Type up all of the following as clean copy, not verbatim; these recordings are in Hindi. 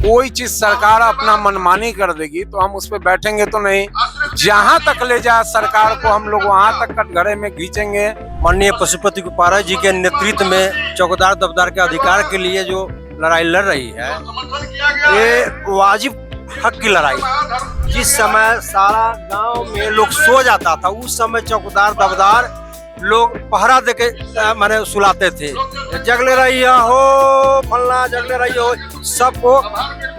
कोई चीज सरकार अपना मनमानी कर देगी तो हम उस पर बैठेंगे तो नहीं। जहां तक ले जाए सरकार को हम लोग वहां तक कटघरे में खींचेंगे। माननीय पशुपति कुपारा जी के नेतृत्व में चौकीदार दफ्तर के अधिकार के लिए जो लड़ाई लड़ रही है, ये वाजिब हक की लड़ाई। जिस समय सारा गांव में लोग सो जाता था, उस समय चौकीदार दफ्तर लोग पहरा देके माने सुलाते थे, जगले रही हो फलना, जगले रही हो, सबको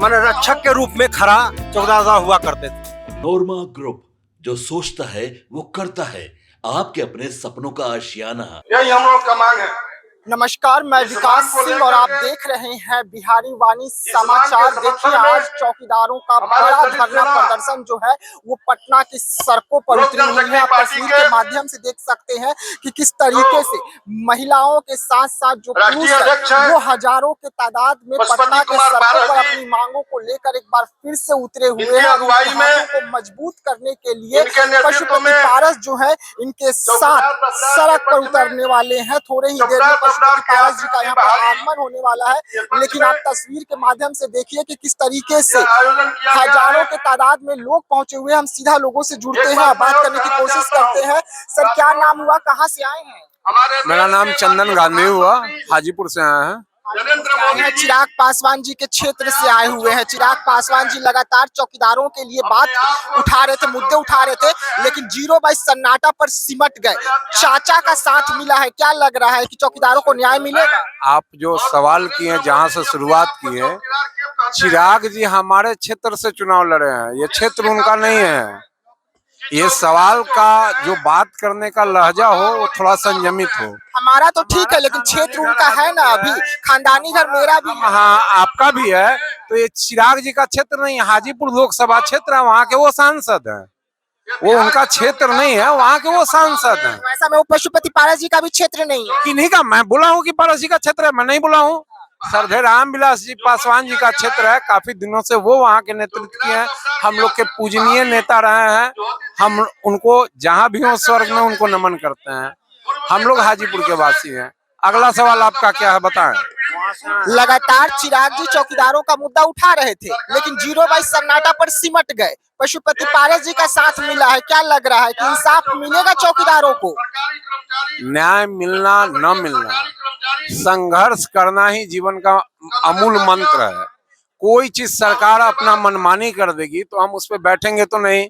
माने रक्षक के रूप में खड़ा चौकीदार हुआ करते थे। नोरमा ग्रुप, जो सोचता है वो करता है। आपके अपने सपनों का आशियाना, यही हम लोग का मांग है। नमस्कार, मैं विकास सिंह और आप देख रहे हैं बिहारी वाणी समाचार। देखिए, आज चौकीदारों का बड़ा धरना प्रदर्शन जो है वो पटना की सड़कों पर उतरी हुई है। आप तस्वीर के माध्यम से देख सकते हैं कि किस तरीके से महिलाओं के साथ साथ जो पुरुष है वो हजारों के तादाद में पटना के सड़कों पर अपनी मांगों को लेकर एक बार फिर से उतरे हुए हैं। को मजबूत करने के लिए पशुपति पारस जो है इनके साथ सड़क पर उतरने वाले हैं। थोड़े ही देर में पशुपति पारस जी का यहाँ पर आगमन होने वाला है, लेकिन आप तस्वीर के माध्यम से देखिए कि किस तरीके से हजारों के तादाद में लोग पहुंचे हुए। हम सीधा लोगों से जुड़ते हैं, बात करने की कोशिश करते हैं। सर, क्या नाम हुआ, कहाँ से आए हैं? मेरा नाम चंदन गांधी हुआ, हाजीपुर से आया है। चिराग पासवान जी के क्षेत्र से आए हुए हैं। चिराग पासवान जी लगातार चौकीदारों के लिए बात उठा रहे थे, मुद्दे उठा रहे थे, लेकिन 0-22 सन्नाटा पर सिमट गए। चाचा का साथ मिला है, क्या लग रहा है कि चौकीदारों को न्याय मिलेगा? आप जो सवाल किए हैं, जहां से शुरुआत की है, चिराग जी हमारे क्षेत्र से चुनाव लड़े हैं, ये क्षेत्र उनका नहीं है। ये सवाल का जो बात करने का लहजा हो वो थोड़ा संयमित हो। हमारा तो ठीक है, लेकिन क्षेत्र उनका है ना, अभी खानदानी घर मेरा भी है। हाँ, आपका भी है, तो ये चिराग जी का क्षेत्र नहीं, हाजीपुर लोकसभा क्षेत्र है, वहाँ के वो सांसद हैं, वो उनका क्षेत्र नहीं है, वहाँ के वो सांसद हैं। ऐसा में वो पशुपति पारस जी का भी क्षेत्र नहीं है? किन्हीं का मैं बोला हूँ कि पारस जी का क्षेत्र है? मैं नहीं बोला हूँ। सरदार रामविलास जी पासवान जी का क्षेत्र है, काफी दिनों से वो वहाँ के नेतृत्व किए हैं, हम लोग के पूजनीय नेता रहे हैं। हम उनको जहाँ भी हो स्वर्ग में उनको नमन करते हैं। हम लोग हाजीपुर के वासी हैं। अगला सवाल आपका क्या है, बताएं। लगातार चिराग जी चौकीदारों का मुद्दा उठा रहे थे, लेकिन 0-22 सन्नाटा पर सिमट गए। पशुपति पारस जी का साथ मिला है, क्या लग रहा है कि इंसाफ मिलेगा चौकीदारों को? न्याय मिलना न मिलना, संघर्ष करना ही जीवन का अमूल मंत्र है। कोई चीज सरकार अपना मनमानी कर देगी तो हम उस पर बैठेंगे तो नहीं।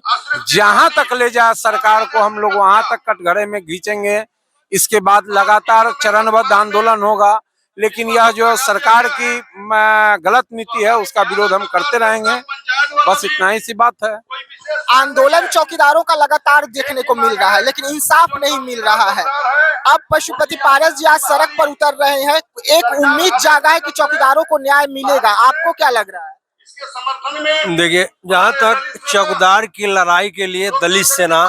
जहां तक ले जाए सरकार को हम लोग वहां तक कटघरे में खींचेंगे। इसके बाद लगातार चरणबद्ध आंदोलन होगा, लेकिन यह जो सरकार की गलत नीति है उसका विरोध हम करते रहेंगे। बस इतना ही सी बात है। आंदोलन चौकीदारों का लगातार देखने को मिल रहा है, लेकिन इंसाफ नहीं मिल रहा है। अब पशुपति पारस जी आज सड़क पर उतर रहे हैं, एक उम्मीद जागा है कि चौकीदारों को न्याय मिलेगा। आपको क्या लग रहा है? देखिए, जहाँ तक चौकीदार की लड़ाई के लिए दलित सेना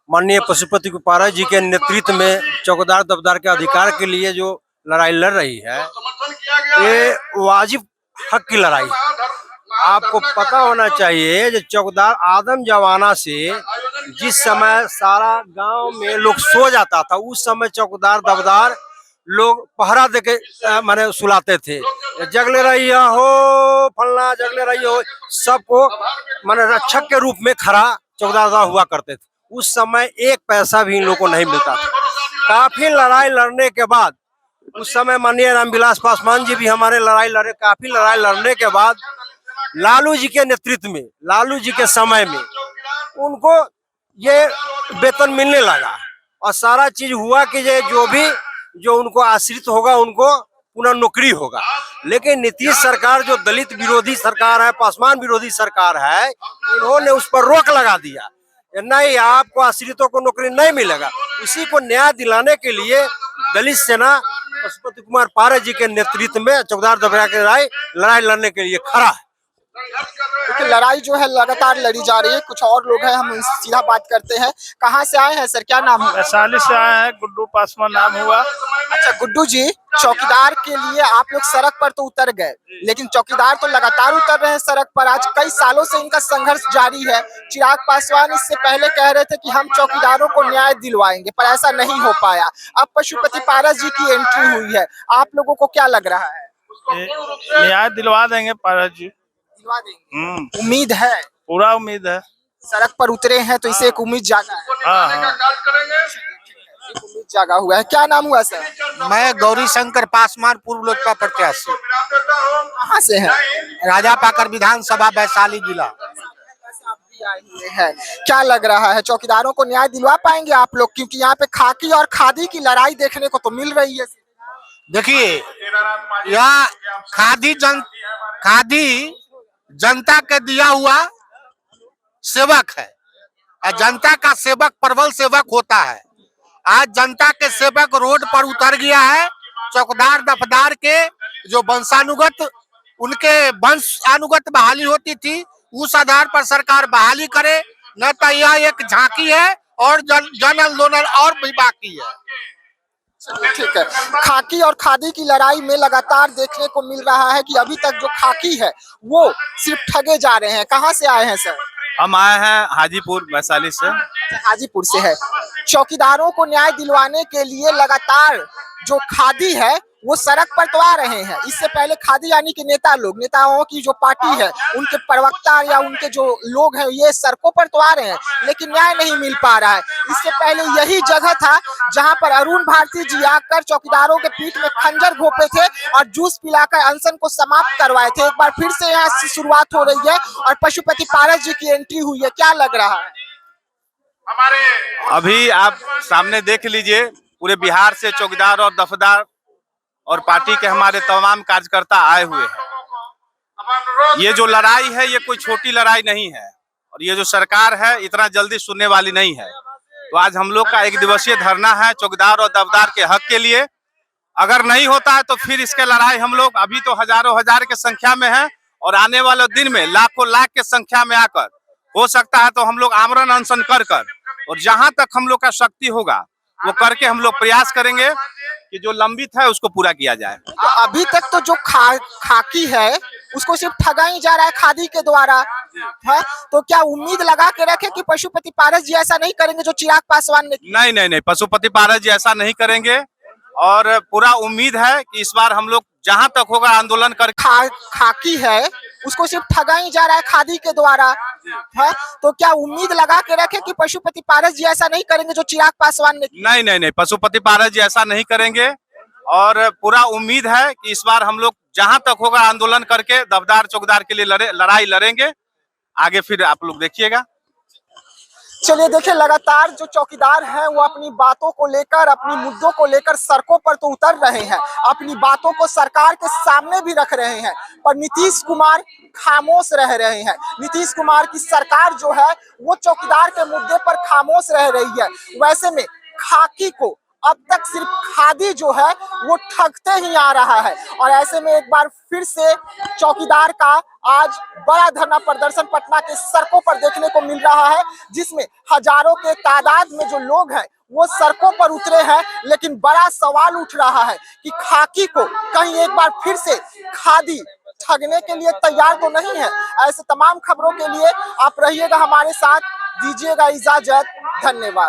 माननीय पशुपति कुपारा जी के नेतृत्व में चौकीदार दफ्तर के अधिकार के लिए जो लड़ाई लड़ रही है, ये वाजिब हक की लड़ाई। आपको पता होना चाहिए जो चौकीदार आदम जमाना से जिस समय सारा गांव में लोग सो जाता था, उस समय चौकीदार दफ्तर लोग पहरा देके माने सुलाते थे, जगले रही हो फलना, जगले रही हो, सबको माने रक्षक के रूप में खड़ा चौकीदार हुआ करते थे। उस समय एक पैसा भी इन लोगों को नहीं मिलता था। काफी लड़ाई लड़ने के बाद, उस समय माननीय रामविलास पासवान जी भी हमारे लड़ाई लड़े। काफी लड़ाई लड़ने के बाद लालू जी के नेतृत्व में, लालू जी के समय में उनको ये वेतन मिलने लगा और सारा चीज हुआ कि जो उनको आश्रित होगा उनको पुनः नौकरी होगा। लेकिन नीतीश सरकार जो दलित विरोधी सरकार है, पासवान विरोधी सरकार है, इन्होंने उस पर रोक लगा दिया, नहीं आपको आश्रितों को नौकरी नहीं मिलेगा। उसी को न्याय दिलाने के लिए दलित सेना पशुपति कुमार पारस जी के नेतृत्व में चौकीदार दफ्तर की लड़ाई लड़ने के लिए खड़ा है। देखिए, लड़ाई जो है लगातार लड़ी जा रही है। कुछ और लोग हैं, हम सीधा बात करते हैं। कहाँ से आए हैं सर, क्या नाम है? वैशाली से आए हैं, गुड्डू पासवान नाम हुआ। अच्छा गुड्डू जी, चौकीदार के लिए आप लोग सड़क पर तो उतर गए, लेकिन चौकीदार तो लगातार उतर रहे हैं सड़क पर। आज कई सालों से इनका संघर्ष जारी है। चिराग पासवान इससे पहले कह रहे थे कि हम चौकीदारों को न्याय दिलवाएंगे, पर ऐसा नहीं हो पाया। अब पशुपति पारस जी की एंट्री हुई है, आप लोगों को क्या लग रहा है? न्याय दिलवा देंगे पारस जी। दिलवा देंगे, उम्मीद है, पूरा उम्मीद है। सड़क पर उतरे हैं तो इसे एक उम्मीद जागा है। हाँ हाँ। एक उम्मीद जागा हुआ है। क्या नाम हुआ सर? मैं गौरी शंकर पासवान, पूर्व लोजपा प्रत्याशी, कहाँ से है? राजा पाकर विधानसभा वैशाली जिला। है क्या लग रहा है, चौकीदारों को न्याय दिलवा पाएंगे आप लोग? क्योंकि यहाँ पे खाकी और खादी की लड़ाई देखने को तो मिल रही है। देखिए, यह खादी जनता के दिया हुआ सेवक है और जनता का सेवक प्रबल सेवक होता है। आज जनता के सेवक रोड पर उतर गया है। चौकीदार दफदार के जो वंशानुगत, उनके वंशानुगत बहाली होती थी, उस आधार पर सरकार बहाली करे, न तो यह एक झांकी है और जन आंदोलन और भी बाकी है। ठीक है, खाकी और खादी की लड़ाई में लगातार देखने को मिल रहा है कि अभी तक जो खाकी है वो सिर्फ ठगे जा रहे हैं। कहाँ से आए हैं सर? हम आए हैं हाजीपुर वैशाली से। हाजीपुर से है। चौकीदारों को न्याय दिलवाने के लिए लगातार जो खादी है वो सड़क पर तो आ रहे हैं। इससे पहले खादी यानी कि नेताओं की जो पार्टी है, उनके प्रवक्ता या उनके जो लोग हैं, ये सड़कों पर तो आ रहे हैं, लेकिन न्याय नहीं मिल पा रहा है। इससे पहले यही जगह था जहां पर अरुण भारती जी आकर चौकीदारों के पीठ में खंजर घोंपे थे और जूस पिलाकर अनशन को समाप्त करवाए थे। एक बार फिर से यहाँ से शुरुआत हो रही है और पशुपति पारस जी की एंट्री हुई है। क्या लग रहा है? अभी आप सामने देख लीजिए, पूरे बिहार से चौकीदार और दफदार और पार्टी के हमारे तमाम कार्यकर्ता आए हुए हैं। ये जो लड़ाई है, ये कोई छोटी लड़ाई नहीं है और ये जो सरकार है इतना जल्दी सुनने वाली नहीं है। तो आज हम लोग का 1 दिवसीय धरना है चौकीदार और दफदार के हक के लिए। अगर नहीं होता है तो फिर इसके लड़ाई हम लोग अभी तो हजारों हजार की संख्या में है और आने वाले दिन में लाखों लाख की संख्या में आकर हो सकता है तो हम लोग आमरण अनशन कर और जहां तक हम लोग का शक्ति होगा वो करके हम लोग प्रयास करेंगे कि जो लंबित है उसको पूरा किया जाए। तो अभी तक तो जो खाकी है उसको सिर्फ ठगा ही जा रहा है खादी के द्वारा है। तो क्या उम्मीद लगा के रखे कि पशुपति पारस जी ऐसा नहीं करेंगे जो चिराग पासवान ने? नहीं, पशुपति पारस जी ऐसा नहीं करेंगे और पूरा उम्मीद है कि इस बार हम लोग जहां तक होगा आंदोलन कर। खाकी है उसको सिर्फ ठगा ही जा रहा है खादी के द्वारा है। तो क्या उम्मीद लगा के रखे कि पशुपति पारस जी ऐसा नहीं करेंगे जो चिराग पासवान ने? नहीं, पशुपति पारस जी ऐसा नहीं करेंगे और पूरा उम्मीद है कि इस बार हम लोग जहां तक होगा आंदोलन करके दफदार चौकीदार के लिए लड़ाई लड़ेंगे। आगे फिर आप लोग देखिएगा। चलिए देखिए, लगातार जो चौकीदार हैं वो अपनी बातों को लेकर, अपनी मुद्दों को लेकर सड़कों पर तो उतर रहे हैं, अपनी बातों को सरकार के सामने भी रख रहे हैं, पर नीतीश कुमार खामोश रह रहे हैं। नीतीश कुमार की सरकार जो है वो चौकीदार के मुद्दे पर खामोश रह रही है। वैसे में खाकी को अब तक सिर्फ खादी जो है वो ठगते ही आ रहा है और ऐसे में एक बार फिर से चौकीदार का आज बड़ा धरना प्रदर्शन पटना के सड़कों पर देखने को मिल रहा है, जिसमें हजारों के तादाद में जो लोग हैं वो सड़कों पर उतरे हैं। लेकिन बड़ा सवाल उठ रहा है कि खाकी को कहीं एक बार फिर से खादी ठगने के लिए तैयार तो नहीं है। ऐसे तमाम खबरों के लिए आप रहिएगा हमारे साथ, दीजिएगा इजाजत। धन्यवाद।